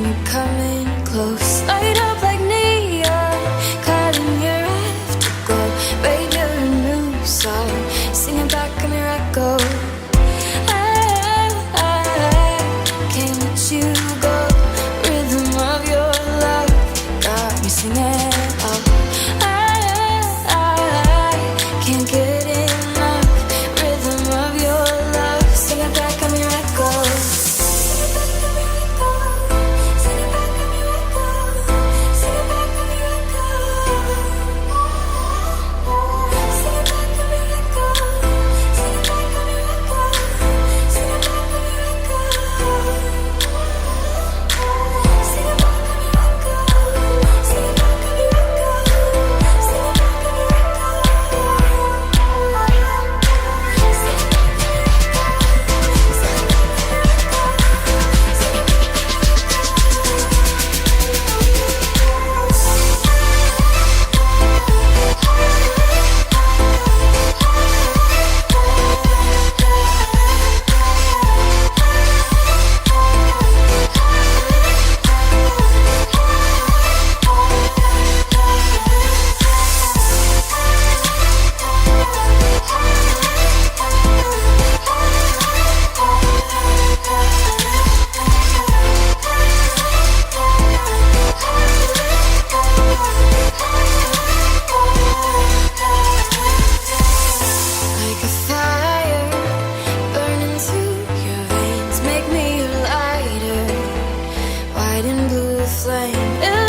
you're coming close. Light up like neon, caught in your afterglow. Babe, you're a new song, singing back of your echo. I can't let you go. Rhythm of your love got me singing. Oh, I can't get enough. Rhythm of your love, singing back of your echo. Flame.